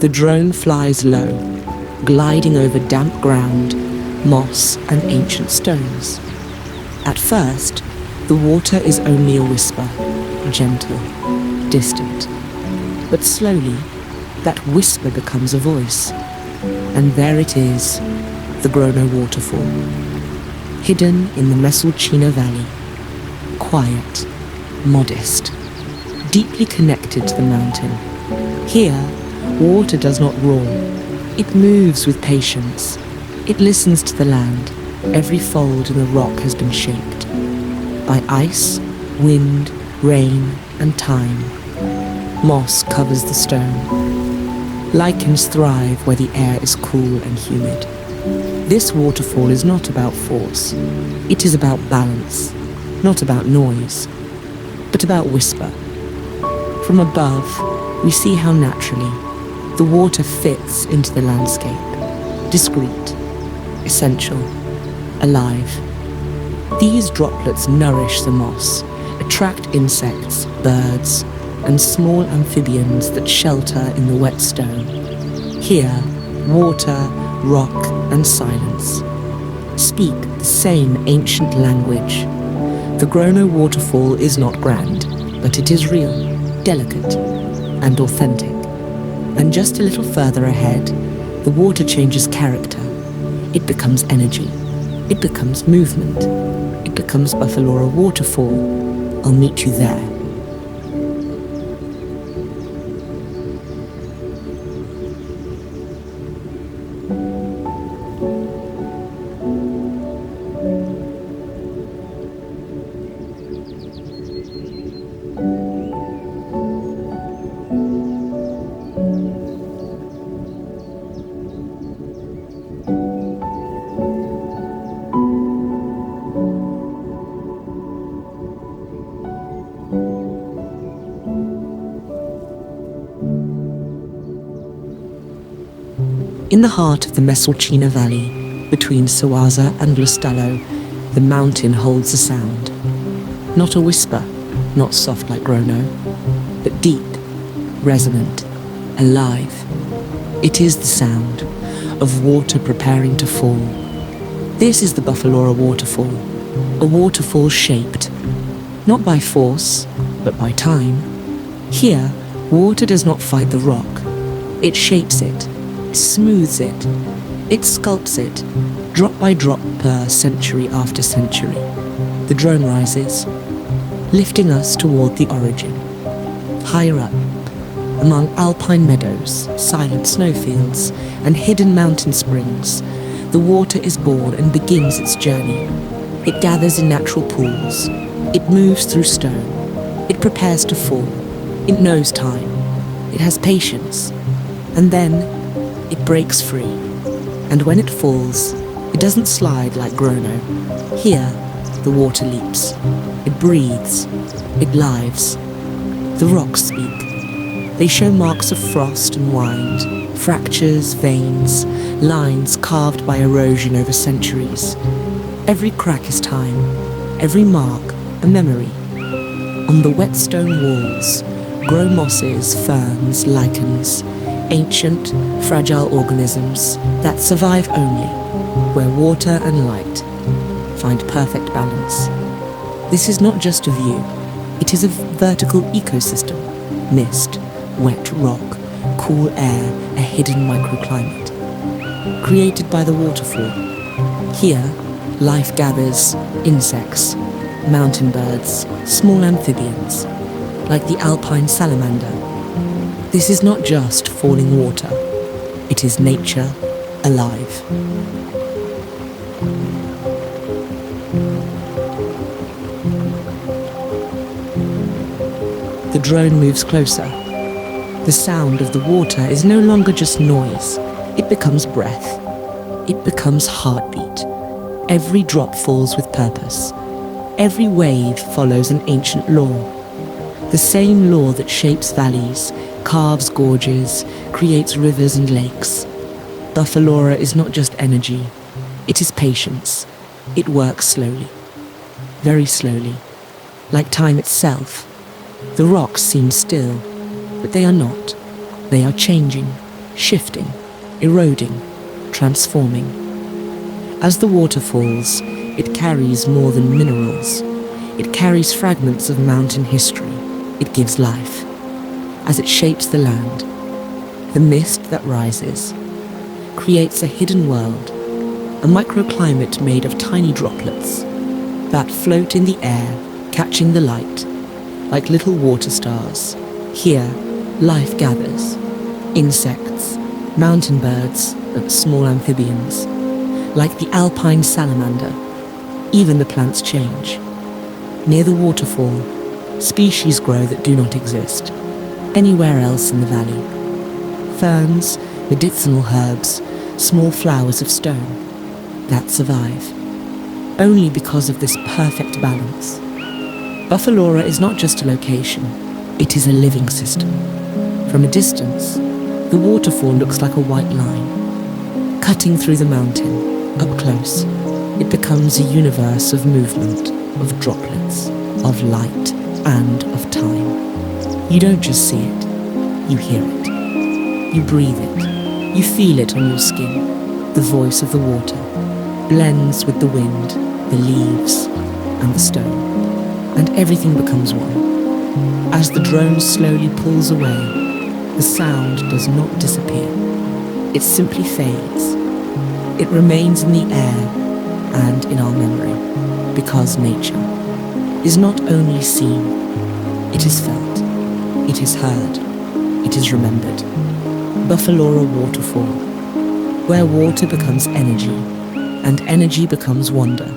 The drone flies low, gliding over damp ground, moss and ancient stones. At first, the water is only a whisper, gentle, distant. But slowly, that whisper becomes a voice. And there it is, the Grono waterfall, hidden in the Mesolcina Valley, quiet, modest, deeply connected to the mountain. Here, water does not roar. It moves with patience. It listens to the land. Every fold in the rock has been shaped by ice, wind, rain, and time. Moss covers the stone. Lichens thrive where the air is cool and humid. This waterfall is not about force. It is about balance, not about noise, but about whisper. From above, we see how naturally the water fits into the landscape, discreet, essential, alive. These droplets nourish the moss, attract insects, birds, and small amphibians that shelter in the wet stone. Here, water, rock, and silence speak the same ancient language. The Grono waterfall is not grand, but it is real, delicate, and authentic. And just a little further ahead, the water changes character. It becomes energy. It becomes movement. It becomes Buffalora Waterfall. I'll meet you there. In the heart of the Mesolcina Valley, between Sawaza and Lustallo, the mountain holds a sound. Not a whisper, not soft like Grono, but deep, resonant, alive. It is the sound of water preparing to fall. This is the Buffalora Waterfall, a waterfall shaped, not by force, but by time. Here, water does not fight the rock. It shapes it, smooths it, it sculpts it, drop by drop per century after century. The drone rises, lifting us toward the origin. Higher up, among alpine meadows, silent snowfields, and hidden mountain springs, the water is born and begins its journey. It gathers in natural pools. It moves through stone. It prepares to fall. It knows time. It has patience. And then it breaks free, and when it falls, it doesn't slide like Grono. Here, the water leaps. It breathes. It lives. The rocks speak. They show marks of frost and wind, fractures, veins, lines carved by erosion over centuries. Every crack is time, every mark a memory. On the wet stone walls grow mosses, ferns, lichens, ancient, fragile organisms that survive only where water and light find perfect balance. This is not just a view, it is a vertical ecosystem. Mist, wet rock, cool air, a hidden microclimate. Created by the waterfall. Here, life gathers insects, mountain birds, small amphibians, like the alpine salamander. This is not just falling water, it is nature alive. The drone moves closer. The sound of the water is no longer just noise, it becomes breath. It becomes heartbeat. Every drop falls with purpose. Every wave follows an ancient law. The same law that shapes valleys, carves gorges, creates rivers and lakes. Buffalora is not just energy, it is patience. It works slowly, very slowly, like time itself. The rocks seem still, but they are not. They are changing, shifting, eroding, transforming. As the water falls, it carries more than minerals. It carries fragments of mountain history. It gives life. As it shapes the land, the mist that rises creates a hidden world, a microclimate made of tiny droplets that float in the air, catching the light like little water stars. Here, life gathers. Insects, mountain birds, small amphibians, like the alpine salamander. Even the plants change. Near the waterfall, species grow that do not exist anywhere else in the valley. Ferns, medicinal herbs, small flowers of stone that survive, only because of this perfect balance. Buffalora is not just a location, it is a living system. From a distance, the waterfall looks like a white line, cutting through the mountain. Up close, it becomes a universe of movement, of droplets, of light, and of time. You don't just see it, you hear it. You breathe it, you feel it on your skin. The voice of the water blends with the wind, the leaves, and the stone, and everything becomes one. As the drone slowly pulls away, the sound does not disappear. It simply fades. It remains in the air and in our memory, because nature is not only seen, it is felt, it is heard, it is remembered. Buffalora Waterfall, where water becomes energy, and energy becomes wonder.